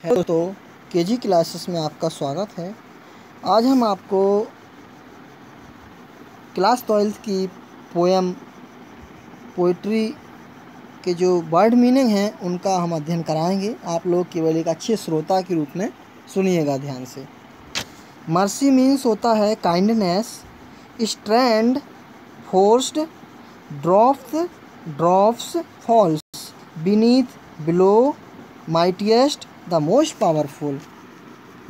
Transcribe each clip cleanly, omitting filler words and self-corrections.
है दोस्तों, KG classes में आपका स्वागत है। आज हम आपको क्लास 12th की पोइट्री के जो वर्ड मीनिंग हैं उनका हम अध्ययन कराएंगे। आप लोग केवल एक अच्छे श्रोता के रूप में सुनिएगा ध्यान से। मर्सी मीन्स होता है kindness, strand forced, drops falls, beneath below, mightiest the most powerful,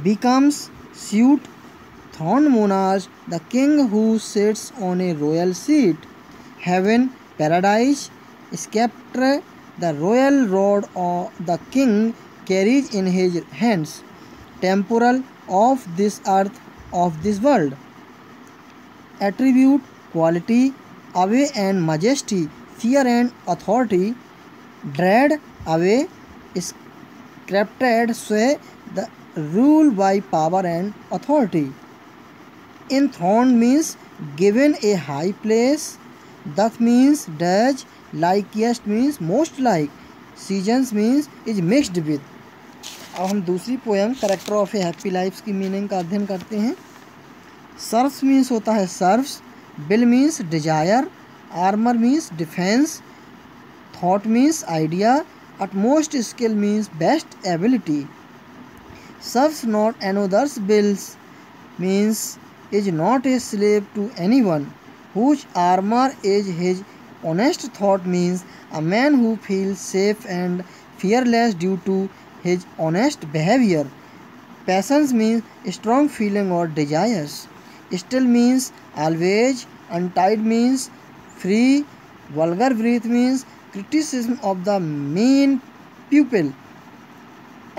becomes suit throned monarch the king who sits on a royal seat, heaven paradise sceptre the royal rod of the king carries in his hands, temporal of this earth of this world, attribute quality, away and majesty, fear and authority, dread, away, sceptred sway, the rule by power and authority. Enthroned means given a high place. Doth means does. Likest means most like. Seasons means is mixed with. अब हम दूसरी poem character of a happy life की meaning का अध्ययन करते हैं। Serves means होता है serves, bill means desire, armour means defence, thought means idea, utmost skill means best ability. Serves not another's bills means is not a slave to anyone. Whose armor is his honest thought means a man who feels safe and fearless due to his honest behavior. Passions means strong feeling or desires. Still means always. Untied means free. Vulgar breath means criticism of the mean pupil.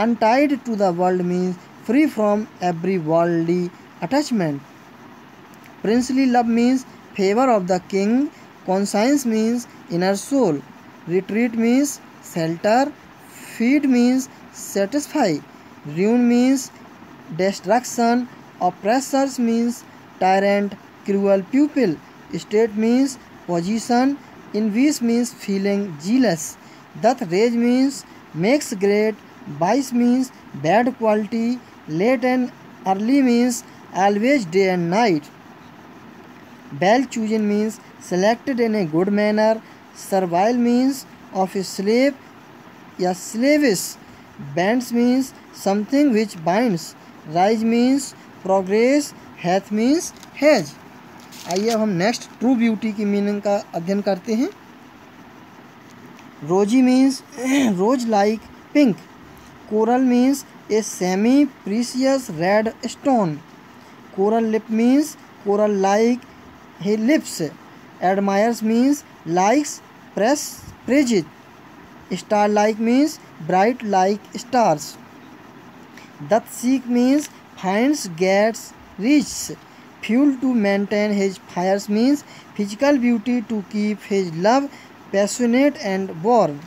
Untied to the world means free from every worldly attachment. Princely love means favor of the king. Conscience means inner soul. Retreat means shelter. Feed means satisfy. Ruin means destruction. Oppressors means tyrant, cruel pupil. State means position. Envious means feeling jealous. Doth rage means makes great. Vice means bad quality. Late and early means always day and night. Well chosen means selected in a good manner. Servile means of a slave या slavish. Bands means something which binds. Rise means progress. Hath means has. आइए अब हम next true beauty की meaning का अध्ययन करते हैं। Rosy means rose like pink, coral means a semi precious red stone, coral lip means coral like he lips, admires means likes praises, star like means bright like stars, doth seek means finds gets reach, fuel to maintain his fires means physical beauty to keep his love passionate and warm.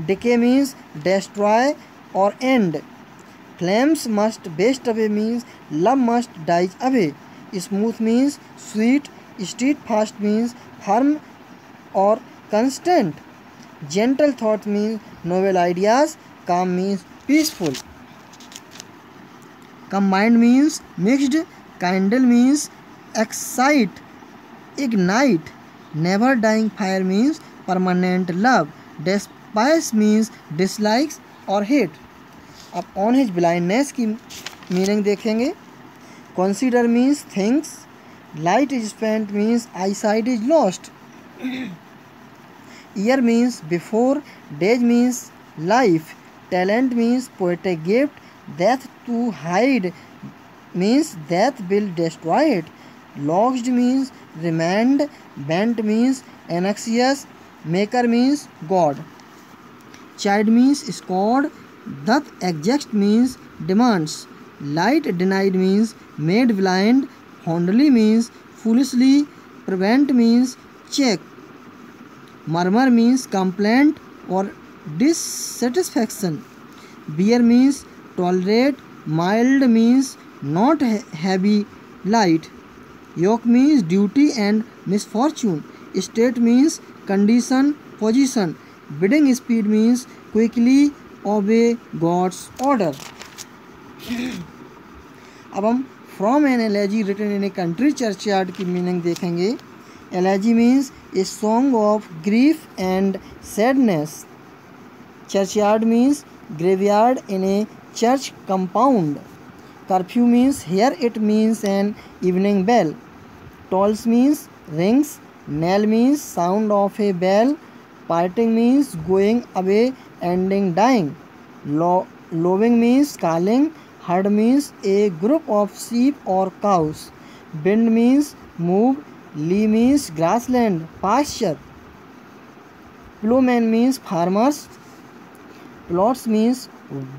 Decay means destroy or end. Flames must burst away means love must die away. Smooth means sweet. Steadfast means firm or constant. Gentle thought means novel ideas. Calm means peaceful. Combined means mixed. Kindle means excite, ignite. Never dying fire means permanent love. Despise means dislikes or hate. अब on his blindness की meaning देखेंगे। Consider means things. Light is spent means eyesight is lost. Year means before. Days means life. Talent means poetic gift. Death to hide means death will destroy it. Lost means remand. Bent means anxious. Maker means God. Child means scored. Doth exact means demands. Light denied means made blind. Fondly means foolishly. Prevent means check. Murmur means complaint or dissatisfaction. Bear means tolerate. Mild means not heavy light. Yoke means duty and misfortune. State means condition, position. Bidding speed means quickly. obey God's order. अब हम from an elegy written in a country churchyard की meaning देखेंगे. Elegy means a song of grief and sadness. Churchyard means graveyard in a church compound. Curfew means here it means an evening bell. Tolls means rings. Knell means sound of a bell. Parting means going away, ending, dying. Lowing means calling. Herd means a group of sheep or cows. Bend means move. Lee means grassland, pasture. Plowman means farmers. Plots means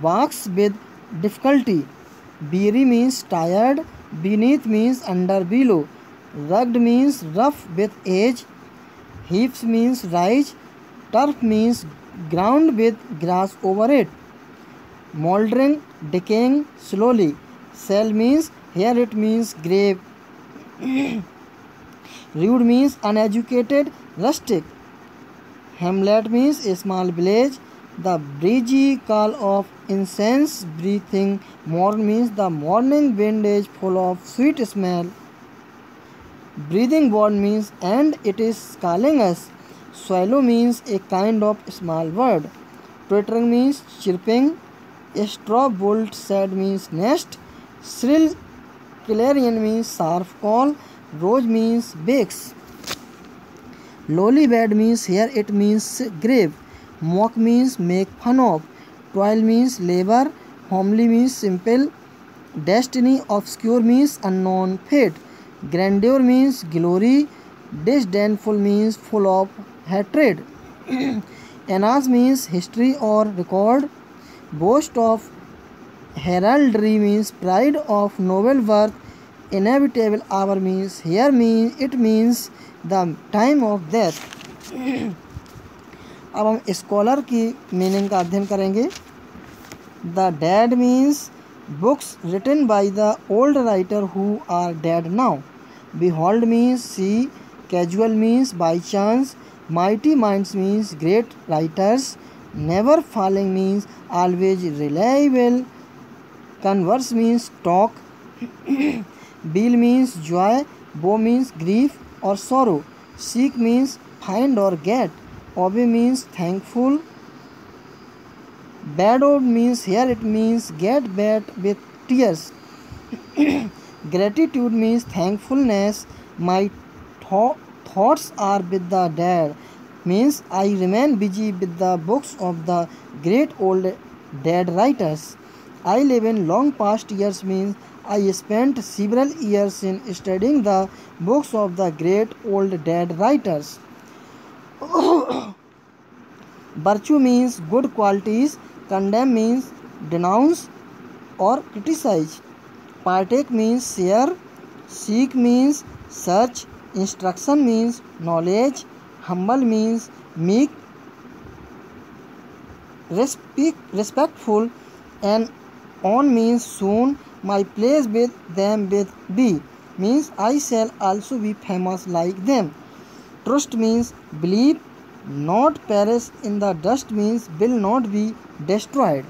walks with difficulty. Weary means tired. Beneath means under, below. Rugged means rough with age. Heaps means rise. Turf means ground with grass over it. Mouldering, decaying slowly. Cell means here it means grave. Rude means uneducated, rustic. Hamlet means a small village. The breezy call of incense breathing morn means the morning wind is full of sweet smell. Breathing word means and it is calling us. Swallow means a kind of small bird. Twittering means chirping. A straw bolt said means nest. Shrill clarion means sharp call. Rose means bakes. Lowly bed means here it means grave. Mock means make fun of. Toil means labor. Homely means simple. Destiny obscure means unknown fate. Grandeur means glory. Disdainful means full of hatred. Annals means history or record. Boast of heraldry means pride of noble worth. Inevitable hour means here means it means the time of death. अब हम scholar की meaning का अध्ययन करेंगे. The dead means books written by the old writer who are dead now. Behold means see. Casual means by chance. Mighty minds means great writers. Never failing means always reliable. Converse means talk. Weal means joy. Woe means grief और sorrow. Seek means find और get. Obey means thankful. Bedoued means here it means get wet with tears. Gratitude means thankfulness. My thoughts are with the dead means I remain busy with the books of the great old dead writers. I live in long past years means I spent several years in studying the books of the great old dead writers. Virtue means good qualities. Condemn means denounce or criticize. Partake means share. Seek means search. Instruction means knowledge. Humble means meek. Respectful and on means soon. My place with them with be means I shall also be famous like them. Trust means believe. Not perish in the dust means will not be destroyed.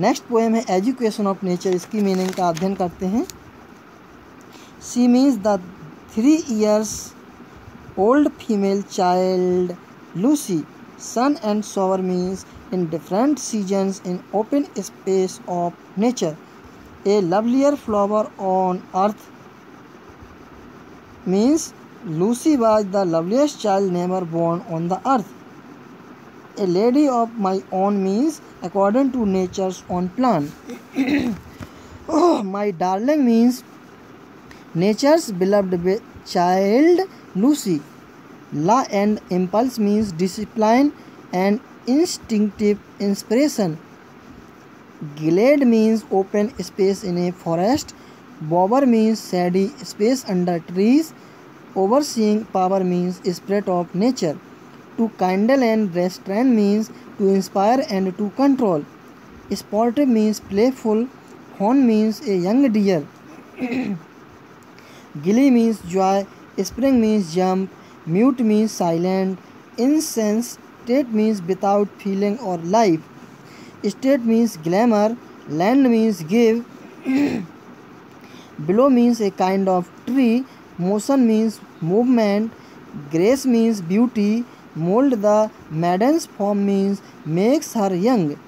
Next poem है education of nature. इसकी meaning का अध्ययन करते हैं. She means the 3 years old female child Lucy. Sun and shower means in different seasons in open space of nature. A lovelier flower on earth means Lucy was the loveliest child never born on the earth. A lady of my own means according to nature's own plan. My darling means nature's beloved child Lucy. Law and impulse means discipline and instinctive inspiration. Glade means open space in a forest. Bower means shady space under trees. Overseeing power means spirit of nature. To kindle and restrain means to inspire and to control. Sportive means playful. Fawn means a young deer. Gilly means joy. Spring means jump. Mute means silent. Incense State means without feeling or life. State means glamour. Land means give. Below means a kind of tree. Motion means movement. Grace means beauty. Mold, the maiden's form, means makes her young.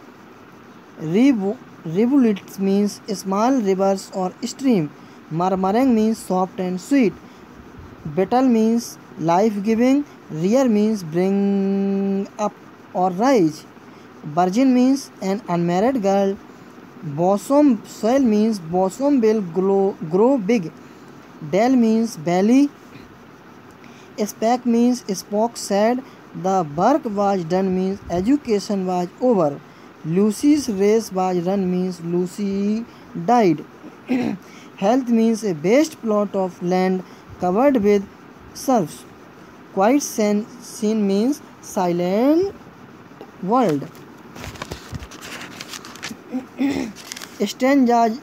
Rivulets means small rivers or stream. Marmarang means soft and sweet. Betel means life-giving. Rear means bring up or rise. Virgin means an unmarried girl. Bosom soil means bosom will grow big. Dell means belly. Spec means spoke said. The work was done means education was over. Lucy's race was run means Lucy died. Health means a vast plot of land covered with serfs. Quiet scene means silent world. Stanzas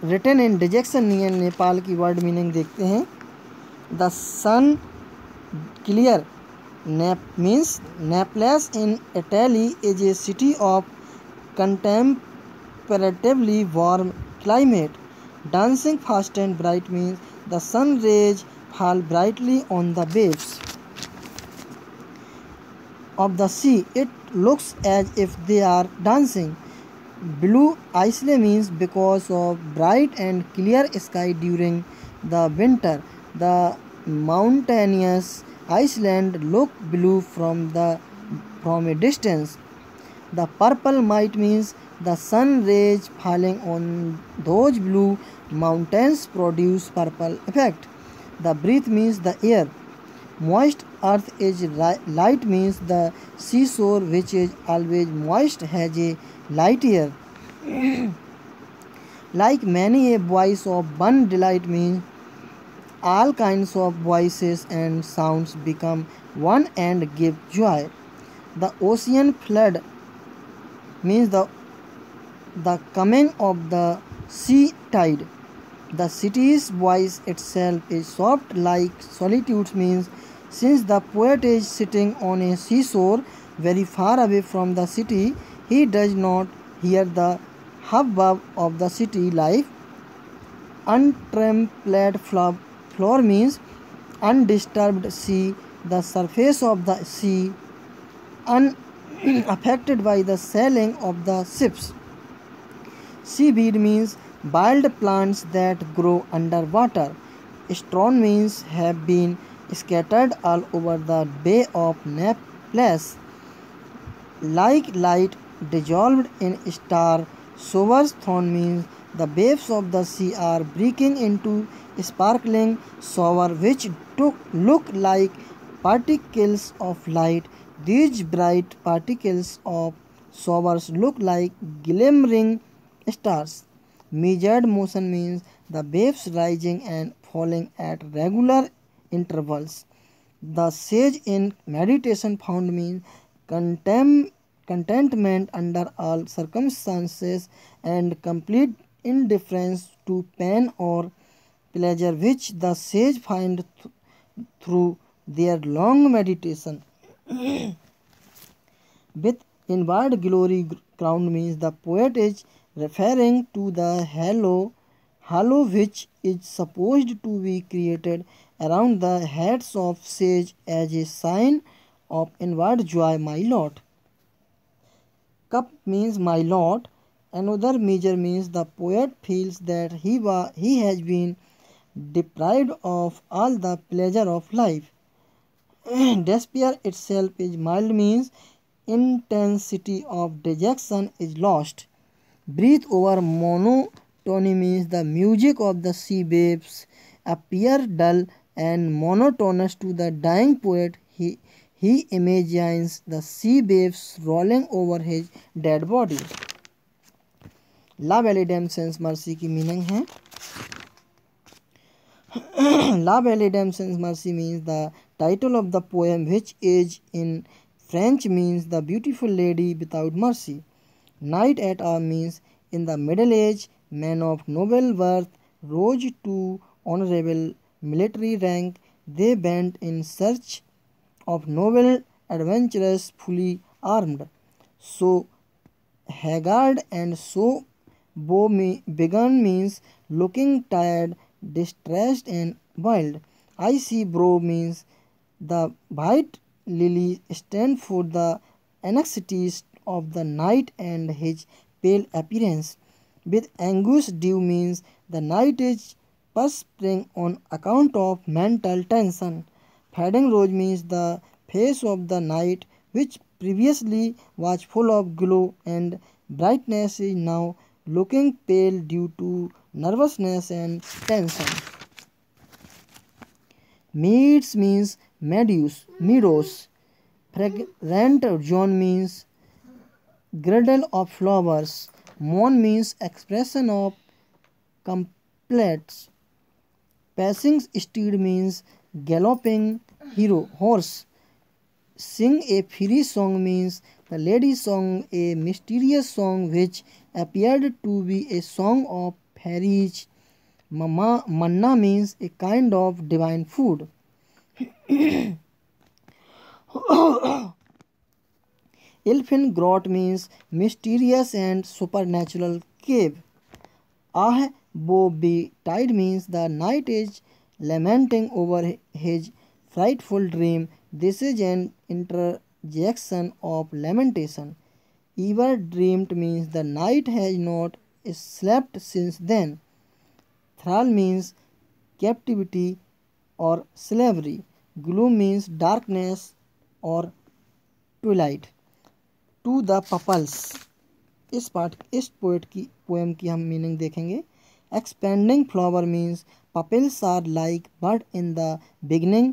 written in Dejectionian Nepal की word meaning देखते हैं. The sun clear. Means Naples in Italy is a city of comparatively warm climate. Dancing fast and bright means the sun rays fall brightly on the waves of the sea. It looks as if they are dancing. Blue Isle means because of bright and clear sky during the winter. The mountainous Iceland look blue from a distance. The purple might means the sun rays falling on those blue mountains produce purple effect. The breath means the air. Moist earth is light means the seashore which is always moist has a light air. Like many a voice of one delight means all kinds of voices and sounds become one and give joy. The ocean flood means the coming of the sea tide. The city's voice itself is soft like solitude means since the poet is sitting on a seashore very far away from the city, he does not hear the hubbub of the city life. Untrampled floor means undisturbed sea, the surface of the sea unaffected by the sailing of the ships. Seaweed means wild plants that grow underwater. Strawn means have been scattered all over the Bay of Naples. Like light dissolved in star showers. Thorn means the waves of the sea are breaking into sparkling shower which look like particles of light. These bright particles of showers look like glimmering stars. Measured motion means the waves rising and falling at regular intervals. The sage in meditation found means contentment under all circumstances and complete indifference to pain or pleasure which the sage find through their long meditation. With inward glory crowned means the poet is referring to the halo which is supposed to be created around the heads of sage as a sign of inward joy, my lord. Cup means my lord. Another measure means the poet feels that he has been deprived of all the pleasure of life. Despair itself is mild means intensity of dejection is lost. Breathe over monotony means the music of the sea waves appear dull and monotonous to the dying poet. He imagines the sea waves rolling over his dead body. La Belle Dame sans Merci की meaning है. La Belle Dame sans Merci means the title of the poem which is in French means the beautiful lady without mercy. Knight at arms means in the Middle Age, men of noble birth rose to honorable military rank. They went in search of noble adventurous, fully armed. So haggard and so begun means looking tired, distressed, and wild. I see bro means the white lily stand for the anxieties of the night and his pale appearance. With angus dew means the night is perspiring on account of mental tension. Fading rose means the face of the night, which previously was full of glow and brightness, is now looking pale due to nervousness and tension. Meads means meadows. Fragrant zone means girdle of flowers. Moon means expression of completes. Passing steed means galloping horse. Sing a fairy song means the lady song a mysterious song which appeared to be a song of fairies. Manna means a kind of divine food. Elfin grot means mysterious and supernatural cave. Ah bo betide means the knight is lamenting over his frightful dream. This is an interjection of lamentation. Ever dreamed means the knight has not slept since then. Thrall means captivity or slavery. Gloom means darkness or twilight. To the pupils इस poem की हम meaning देखेंगे. Expanding flower means pupils are like bud in the beginning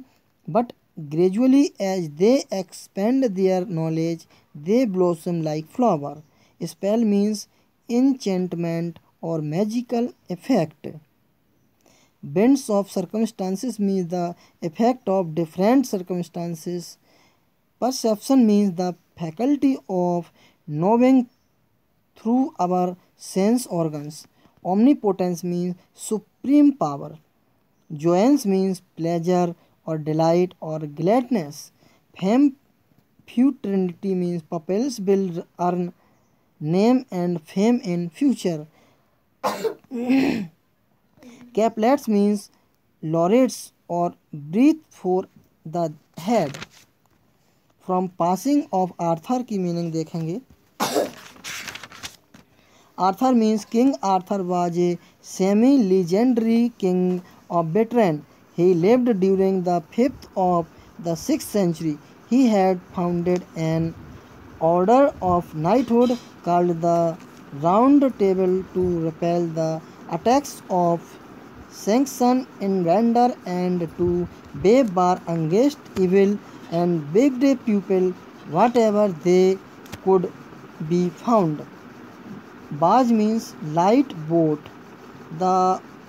but gradually as they expand their knowledge they blossom like flower. Spell means enchantment or magical effect. Bends of circumstances means the effect of different circumstances. Perception means the faculty of knowing through our sense organs. Omnipotence means supreme power. Joyance means pleasure or delight or gladness. Futurity means pupils will earn name and fame in future. Caplets means laureates or breath for the head. From passing of Arthur की meaning देखेंगे. Arthur means king Arthur was a semi legendary king of Britain. He lived during the 5th of the 6th century. He had founded an order of knighthood called the Round Table to repel the attacks of sanctioned invader and to wave war against evil and begged people whatever they could be found. Barge means light boat. The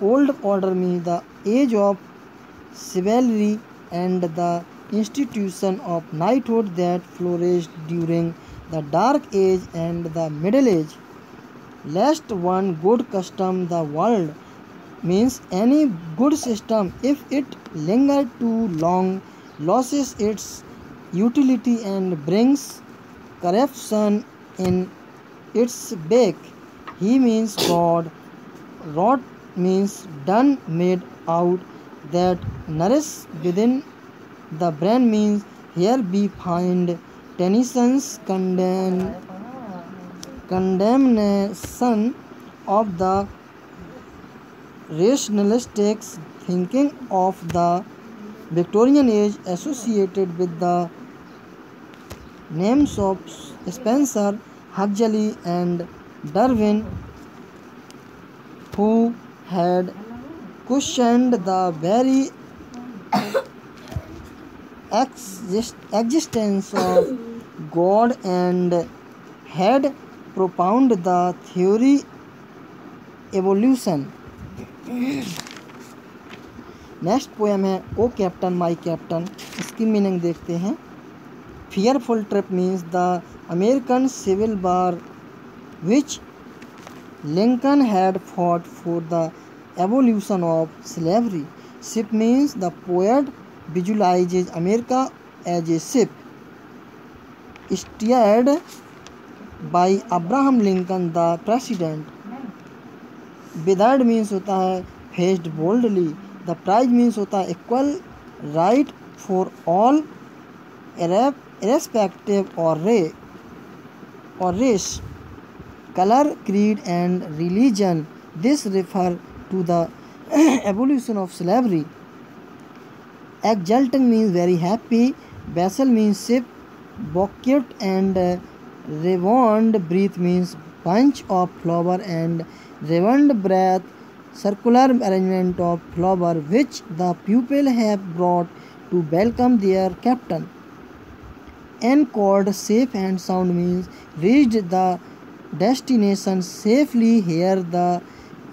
old order means the age of chivalry and the institution of knighthood that flourished during the Dark Age and the Middle Age. Lest one good custom the world means any good system, if it linger too long, loses its utility and brings corruption in its wake. He means God. Rot means done, made out, that nourish within the brain means here we find Tennyson's condemnation of the rationalistic thinking of the Victorian age associated with the names of Spencer, Huxley and Darwin, who had questioned the very existence of God and had propounded the theory evolution. Next poem है O captain my captain. इसकी meaning देखते हैं. Fearful trip means the American civil war which Lincoln had fought for the evolution of slavery. Ship means the poet visualizes America as a ship. steered by Abraham Lincoln the president. Withered means होता है faced boldly. The prize means होता है equal right for all irrespective or race, color, creed and religion. This refer to the abolition of slavery. Exulting means very happy. Vessel means ship. Bouquet and revond breath means bunch of flower and revond breath circular arrangement of flower which the pupil have brought to welcome their captain. Anchored safe and sound means reached the destination safely. Here the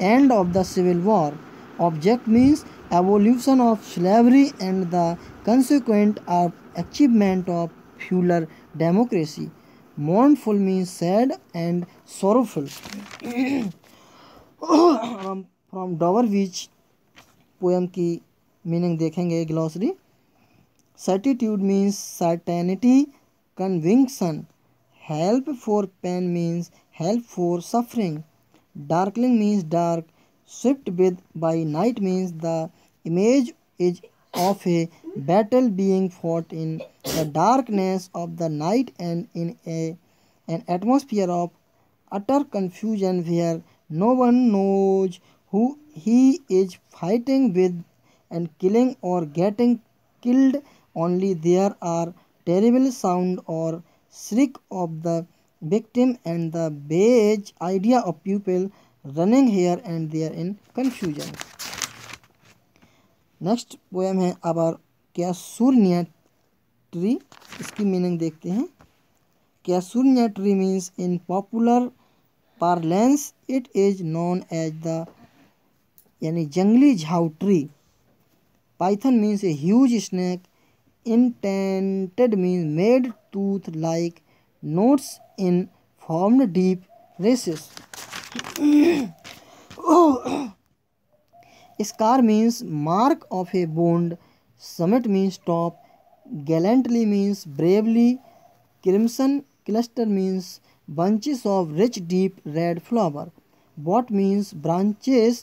end of the civil war. Object means abolition of slavery and the consequent achievement of fuller democracy. Mournful means sad and sorrowful. From Doverwich poem की meaning देखेंगे glossary. Certitude means certainty, conviction. Help for pain means help for suffering. Darkling means dark. Swift with by night means the image is of a battle being fought in the darkness of the night and in an atmosphere of utter confusion where no one knows who he is fighting with and killing or getting killed. Only there are terrible sound or shriek of the victim and the beige idea of people running here and there in confusion. Next poem है अबार casuarina tree. इसकी meaning देखते हैं. Casuarina tree means in popular parlance it is known as the यानी जंगली झाऊ tree. Python means a huge snake. Indented means made tooth like notes in formed deep recesses. Scar means mark of a wound. Summit means top. Gallantly means bravely. Crimson cluster means bunches of rich deep red flower. Bot means branches.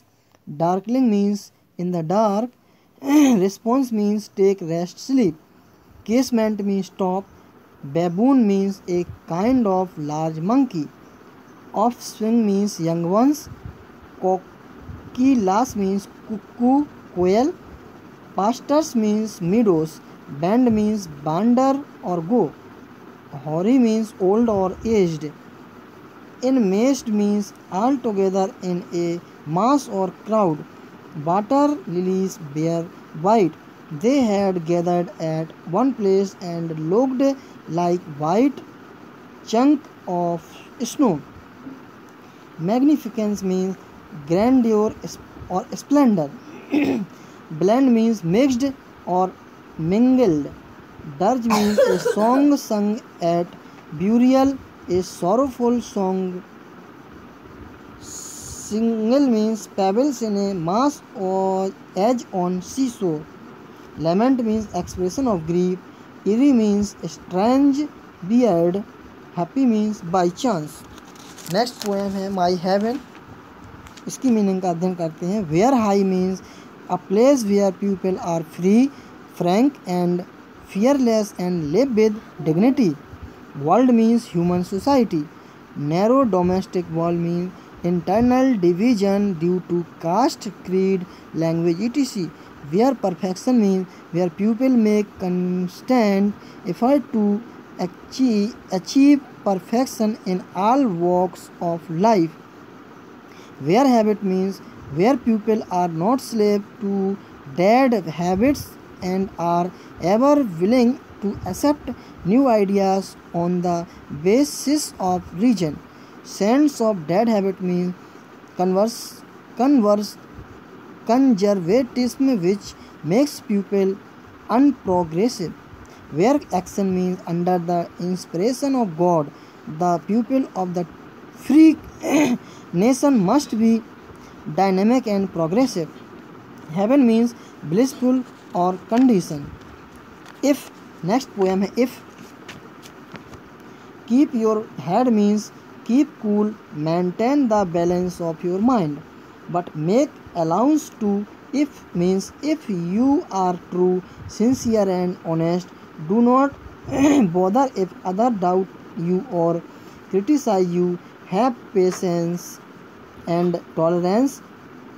Darkling means in the dark. Response means take rest sleep. Casement means top. Baboon means a kind of large monkey. Offspring means young ones. Kokilas means cuckoo, quail. Pastures means meadows. Band means bander or go. Hoary means old or aged. Enmeshed means all together in a mass or crowd. Water lilies were white. They had gathered at one place and looked like white chunk of snow. Magnificence means grandeur or splendor. Blend means mixed or mingled. Dirge means a song sung at burial, a sorrowful song. Single means pebbles in a mass or edge on seesaw. Lament means expression of grief. Eerie means strange, weird. Happy means by chance. Next poem है my heaven. इसकी meaning का अध्ययन करते हैं. Where high means a place where people are free, frank and fearless and live with dignity. World means human society. Narrow domestic wall means internal division due to caste, creed, language, etc. Where perfection means where people make constant effort to achieve perfection in all walks of life. Where habit means where people are not slave to dead habits and are ever willing to accept new ideas on the basis of reason. Sense of dead habit means conservatism which makes people unprogressive. Where action means under the inspiration of God, the people of the free nation must be dynamic and progressive. Heaven means blissful or condition. If next poem है if. keep your head means keep cool, maintain the balance of your mind. But make allowance to if means if you are true, sincere and honest. Do not bother if others doubt you or criticize you. Have patience and tolerance.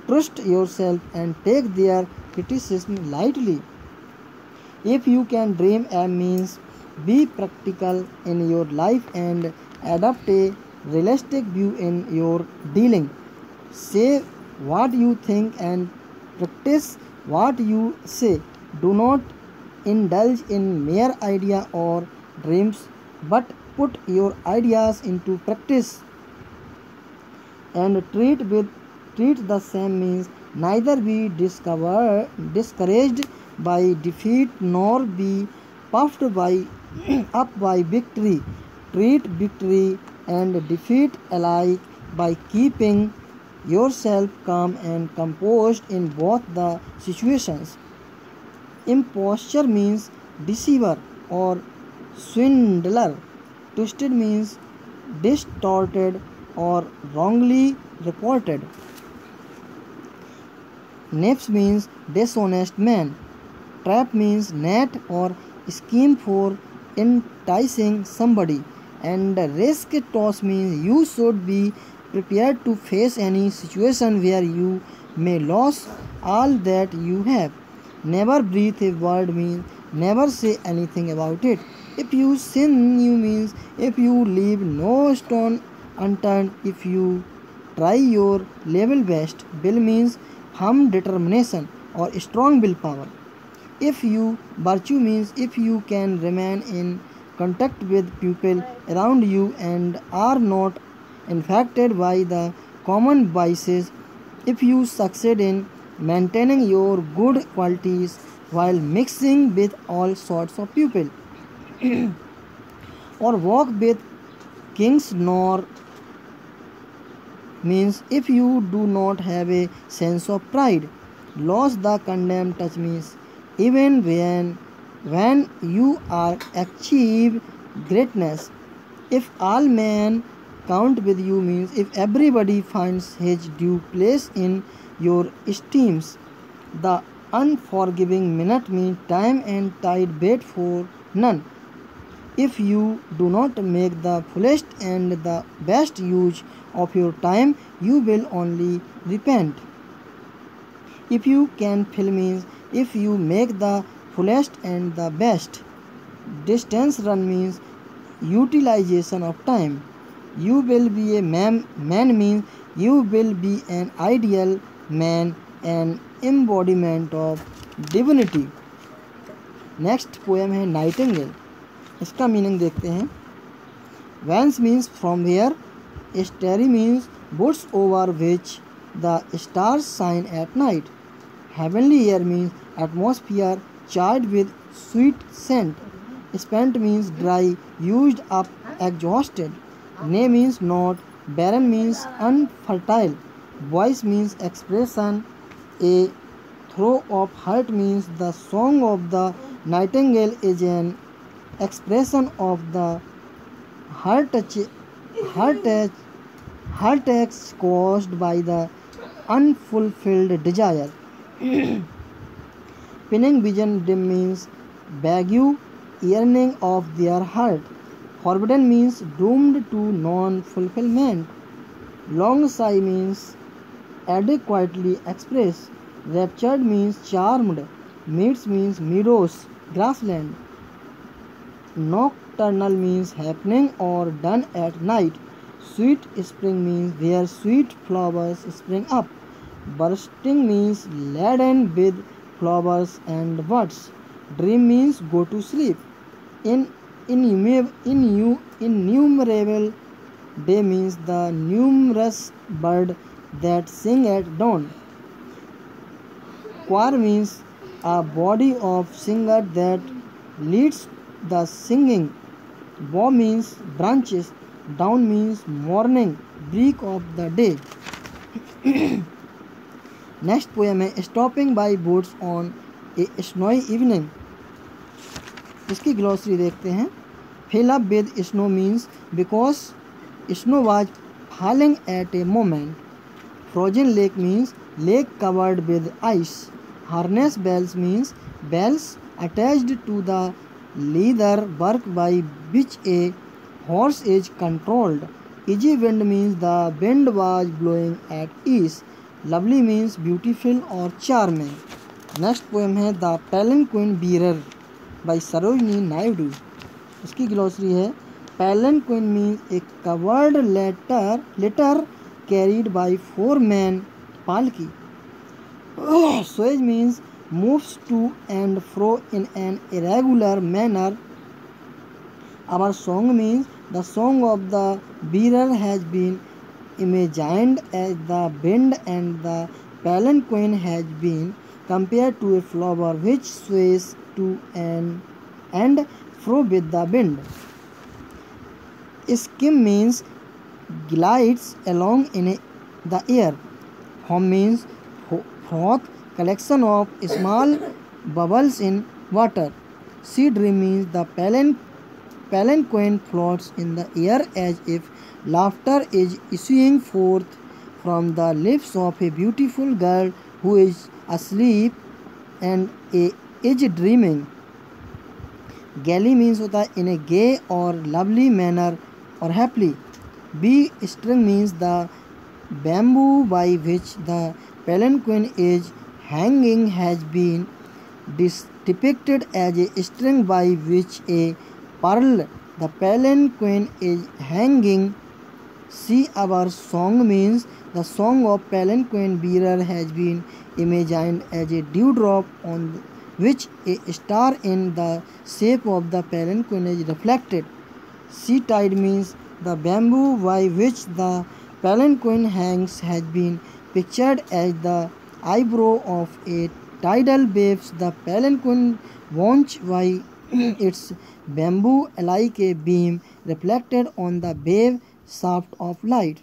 Trust yourself and take their criticism lightly. If you can dream means be practical in your life and adopt a realistic view in your dealing. Say what you think and practice what you say. Do not indulge in mere idea or dreams, but put your ideas into practice. And treat the same means neither be discouraged by defeat nor be puffed by up by victory. Treat victory and defeat alike by keeping yourself calm and composed in both the situations. Imposture means deceiver or swindler. Twisted means distorted or wrongly reported. Knaves means dishonest man. Trap means net or scheme for enticing somebody. And risk toss means you should be prepared to face any situation where you may lose all that you have. Never breathe a word means never say anything about it. If you sin, you means if you leave no stone unturned, if you try your level best. Will means firm determination or strong willpower. If you virtue means if you can remain in contact with people around you and are not infected by the common vices. If you succeed in maintaining your good qualities while mixing with all sorts of people or walk with kings nor means if you do not have a sense of pride. Lost the condemned touch means even when you are achieve greatness. If all men count with you means if everybody finds his due place in your esteems. The unforgiving minute means time and tide wait for none. If you do not make the fullest and the best use of your time, you will only repent. If you can fill means if you make the fullest and the best. Distance run means utilization of time. You will be a man means you will be an ideal man, an embodiment of divinity. Next poem है nightingale. इसका meaning देखते हैं. Whence means from where. Starry means woods over which the stars shine at night. Heavenly air means atmosphere charged with sweet scent. Spent means dry, used up, exhausted. Nay means not. Barren means unfertile. Voice means expression. A throw of heart means the song of the nightingale is an expression of the heartache caused by the unfulfilled desire. Pinning vision dim means vague yearning of their heart. Forbidden means doomed to non-fulfillment. Long sigh means adequately expressed. Raptured means charmed. Meads means meadows, grassland. Nocturnal means happening or done at night. Sweet spring means where sweet flowers spring up. Bursting means laden with flowers and buds. Dream means go to sleep. Innumerable day means the numerous bird that sing at dawn. Choir means a body of singer that leads the singing. Bough means branches. Down means morning, break of the day. Next poem है Stopping by boats on a snowy evening. इसकी glossary देखते हैं. Fill up with snow means because snow was falling at a moment. Frozen lake means lake covered with ice. Harness bells means bells attached to the leather work by which a horse is controlled. Easy wind means the wind was blowing at ease. Lovely means beautiful or charming. Next poem है the palanquin bearer by Sarojini Naidu. इसकी glossary है palanquin means a covered litter carried by 4 men पालकी। Sways means moves to and fro in an irregular manner. Our song means the song of the bearer has been imagined as the wind, and the palanquin has been compared to a flower which sways to and fro with the wind. Skim means glides along in the air. Foam means froth, collection of small bubbles in water. Sea dream means the palanquin floats in the air as if laughter is issuing forth from the lips of a beautiful girl who is asleep and is dreaming. Galley means होता है in a gay or lovely manner or happily. B string means the bamboo by which the palanquin is hanging has been depicted as a string by which a pearl the palanquin is hanging. See our song means the song of palanquin bearer has been imagined as a dewdrop on which a star in the shape of the palanquin is reflected. Sea tide means the bamboo by which the palanquin hangs has been pictured as the eyebrow of a tidal waves. The palanquin watch by its bamboo like a beam reflected on the wave shaft of light.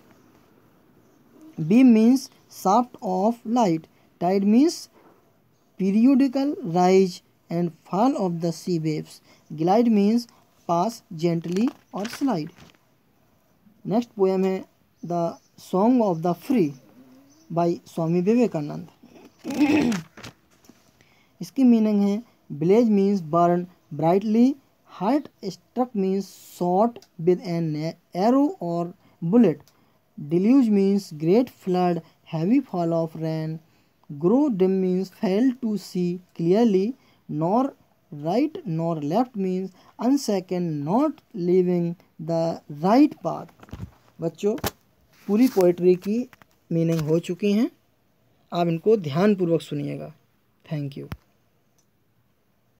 Beam means shaft of light. Tide means periodical rise and fall of the sea waves. Glide means pass gently or slide. Next poem है The Song of the Free by Swami Vivekananda. इसकी meaning है blaze means burn brightly, heart struck means shot with an arrow or bullet, deluge means great flood, heavy fall of rain, grow dim means fail to see clearly, nor right nor left means unsecond, not leaving the right path। बच्चों पूरी poetry की meaning हो चुकी हैं, आप इनको ध्यानपूर्वक सुनिएगा। Thank you.